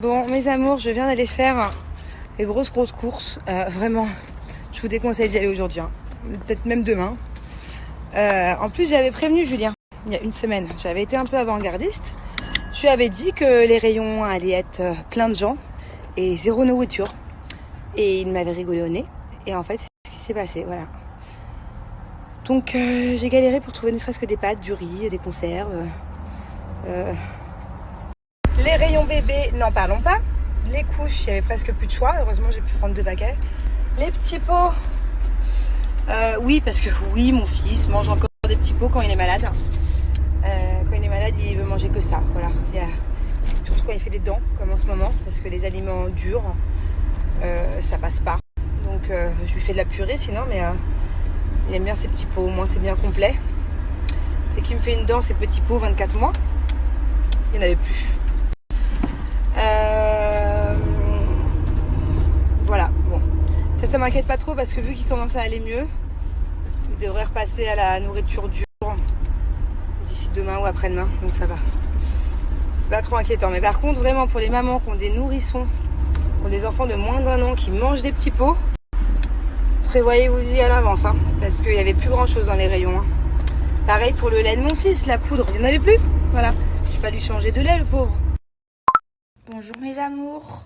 Bon, mes amours, je viens d'aller faire les grosses courses. Vraiment, je vous déconseille d'y aller aujourd'hui, hein. Peut-être même demain. En plus, j'avais prévenu Julien il y a une semaine. J'avais été un peu avant-gardiste. Je lui avais dit que les rayons allaient être pleins de gens et zéro nourriture. Et il m'avait rigolé au nez. Et en fait, c'est ce qui s'est passé, voilà. Donc, j'ai galéré pour trouver ne serait-ce que des pâtes, du riz, des conserves. Les rayons bébés, n'en parlons pas. Les couches, il n'y avait presque plus de choix. Heureusement, j'ai pu prendre 2 paquets. Les petits pots. Oui, parce que oui, mon fils mange encore des petits pots quand il est malade. Quand il est malade, il veut manger que ça. Voilà. Surtout quand il fait des dents, comme en ce moment, parce que les aliments durs, ça passe pas. Donc, je lui fais de la purée sinon, mais il aime bien ces petits pots. Au moins, c'est bien complet. Dès qu'il me fait une dent, ces petits pots, 24 mois, il n'y en avait plus. Voilà, bon. Ça m'inquiète pas trop parce que vu qu'il commence à aller mieux, il devrait repasser à la nourriture dure d'ici demain ou après-demain, donc ça va. C'est pas trop inquiétant. Mais par contre, vraiment, pour les mamans qui ont des nourrissons, qui ont des enfants de moins d'1 an qui mangent des petits pots, prévoyez-vous-y à l'avance, hein, parce qu'il n'y avait plus grand-chose dans les rayons. Hein. Pareil pour le lait de mon fils, la poudre, il n'y en avait plus. Voilà, je vais pas lui changer de lait, le pauvre. Bonjour mes amours,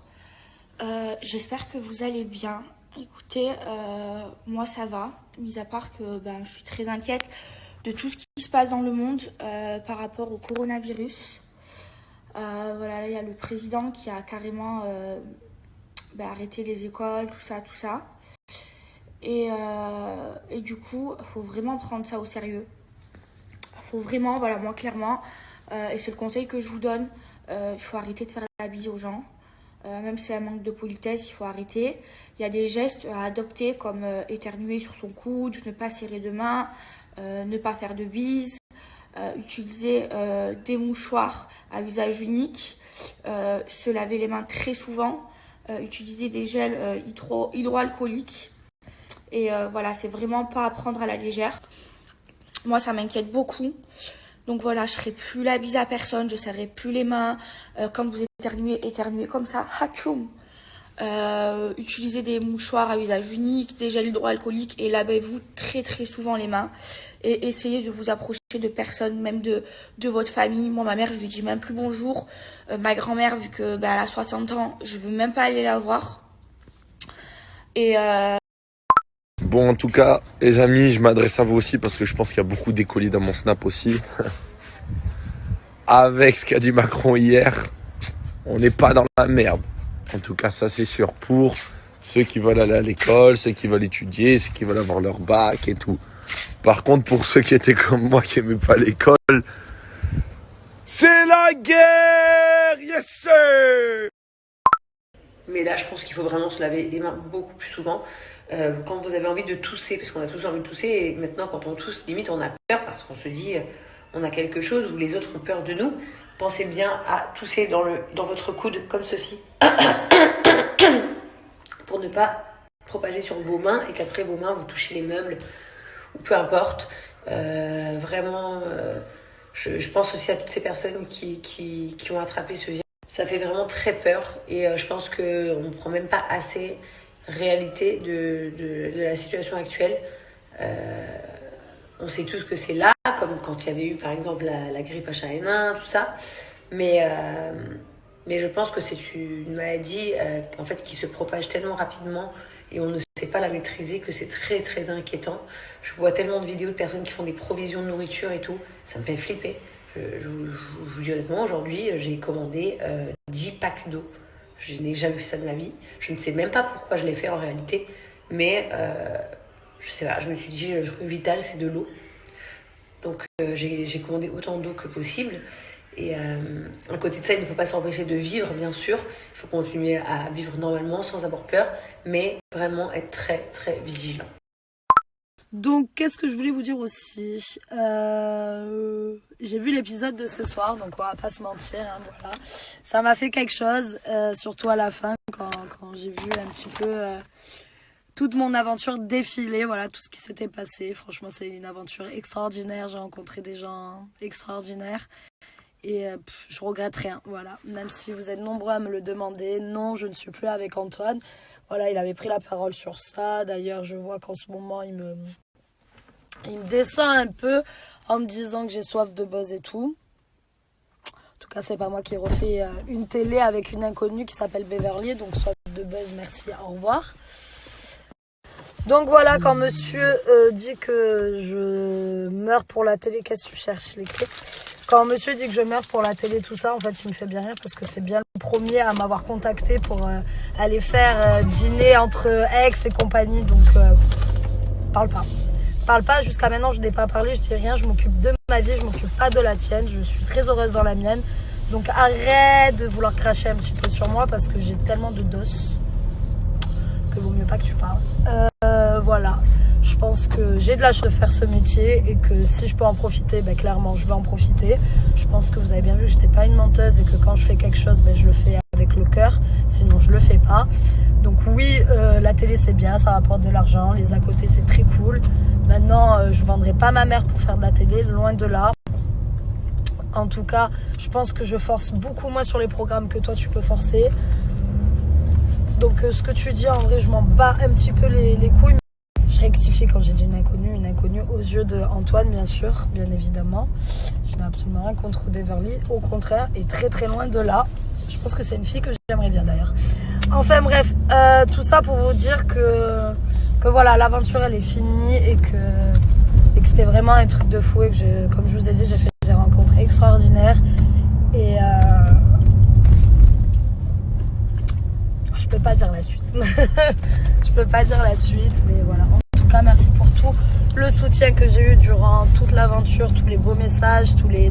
j'espère que vous allez bien. Écoutez, moi ça va, mis à part que je suis très inquiète de tout ce qui se passe dans le monde par rapport au coronavirus. Voilà, il y a le président qui a carrément arrêté les écoles, tout ça. Et du coup, il faut vraiment prendre ça au sérieux. Il faut vraiment, voilà, moi clairement, et c'est le conseil que je vous donne, il faut arrêter de faire la bise aux gens. Même si c'est un manque de politesse, il faut arrêter. Il y a des gestes à adopter comme éternuer sur son coude, ne pas serrer de main, ne pas faire de bises, utiliser des mouchoirs à usage unique, se laver les mains très souvent, utiliser des gels hydroalcooliques. Et voilà, c'est vraiment pas à prendre à la légère. Moi, ça m'inquiète beaucoup. Donc voilà, je ferai plus la bise à personne, je serrerai plus les mains. Quand vous éternuez comme ça, hatchoum. Utilisez des mouchoirs à usage unique, des gels hydroalcooliques et lavez-vous très très souvent les mains. Et essayez de vous approcher de personnes, même de votre famille. Moi, ma mère, je lui dis même plus bonjour. Ma grand-mère, vu que elle a 60 ans, je veux même pas aller la voir. Et Bon, en tout cas, les amis, je m'adresse à vous aussi parce que je pense qu'il y a beaucoup d'écolis dans mon snap aussi. Avec ce qu'a dit Macron hier, on n'est pas dans la merde. En tout cas, ça c'est sûr. Pour ceux qui veulent aller à l'école, ceux qui veulent étudier, ceux qui veulent avoir leur bac et tout. Par contre, pour ceux qui étaient comme moi, qui n'aimaient pas l'école, c'est la guerre! Yes sir! Mais là, je pense qu'il faut vraiment se laver les mains beaucoup plus souvent. Quand vous avez envie de tousser, parce qu'on a tous envie de tousser, et maintenant quand on tousse, limite on a peur parce qu'on se dit on a quelque chose ou les autres ont peur de nous. Pensez bien à tousser dans votre coude comme ceci pour ne pas propager sur vos mains et qu'après vos mains vous touchez les meubles ou peu importe. Vraiment, je pense aussi à toutes ces personnes qui ont attrapé ce virus. Ça fait vraiment très peur et je pense qu'on ne prend même pas assez réalité de la situation actuelle. On sait tous que c'est là, comme quand il y avait eu par exemple la grippe H1N1, tout ça. Mais je pense que c'est une maladie en fait, qui se propage tellement rapidement et on ne sait pas la maîtriser que c'est très très inquiétant. Je vois tellement de vidéos de personnes qui font des provisions de nourriture et tout, ça me fait flipper. Je vous dis honnêtement, aujourd'hui j'ai commandé 10 packs d'eau. Je n'ai jamais fait ça de ma vie. Je ne sais même pas pourquoi je l'ai fait en réalité. Mais je sais pas, je me suis dit le truc vital c'est de l'eau. Donc j'ai commandé autant d'eau que possible. Et à côté de ça, il ne faut pas s'empêcher de vivre, bien sûr. Il faut continuer à vivre normalement sans avoir peur. Mais vraiment être très très vigilant. Donc, qu'est-ce que je voulais vous dire aussi j'ai vu l'épisode de ce soir, donc on va pas se mentir, hein, voilà. Ça m'a fait quelque chose, surtout à la fin, quand j'ai vu un petit peu toute mon aventure défiler, voilà, tout ce qui s'était passé. Franchement, c'est une aventure extraordinaire, j'ai rencontré des gens extraordinaires. Et je regrette rien, voilà. Même si vous êtes nombreux à me le demander, non, je ne suis plus avec Antoine. Voilà, il avait pris la parole sur ça. D'ailleurs, je vois qu'en ce moment, il me descend un peu en me disant que j'ai soif de buzz et tout. En tout cas, c'est pas moi qui refais une télé avec une inconnue qui s'appelle Beverly. Donc, soif de buzz, merci, au revoir. Donc voilà, quand monsieur dit que je meurs pour la télé, qu'est-ce que tu cherches les clés? Quand monsieur dit que je meurs pour la télé, tout ça, en fait, il me fait bien rire parce que c'est bien le premier à m'avoir contacté pour aller faire dîner entre ex et compagnie. Donc, parle pas. Parle pas, jusqu'à maintenant, je n'ai pas parlé, je dis rien, je m'occupe de ma vie, je m'occupe pas de la tienne, je suis très heureuse dans la mienne. Donc arrête de vouloir cracher un petit peu sur moi parce que j'ai tellement de dos que vaut mieux pas que tu parles. Voilà, je pense que j'ai de la chance de faire ce métier et que si je peux en profiter, ben, clairement je vais en profiter. Je pense que vous avez bien vu que je n'étais pas une menteuse et que quand je fais quelque chose, ben, je le fais avec le cœur, sinon je le fais pas. Donc oui, la télé c'est bien, ça rapporte de l'argent, les à côté c'est très cool. Maintenant, je vendrai pas ma mère pour faire de la télé, loin de là. En tout cas, je pense que je force beaucoup moins sur les programmes que toi tu peux forcer. Donc ce que tu dis, en vrai, je m'en bats un petit peu les couilles. Je rectifie quand j'ai dit une inconnue aux yeux d'Antoine, bien sûr, bien évidemment. Je n'ai absolument rien contre Beverly, au contraire, et très très loin de là. Je pense que c'est une fille que j'aimerais bien d'ailleurs. Enfin bref, tout ça pour vous dire que voilà, l'aventure elle est finie et que c'était vraiment un truc de fou et que comme je vous ai dit, j'ai fait des rencontres extraordinaires et je peux pas dire la suite. Je peux pas dire la suite, mais voilà. En tout cas, merci pour tout le soutien que j'ai eu durant toute l'aventure, tous les beaux messages, tous les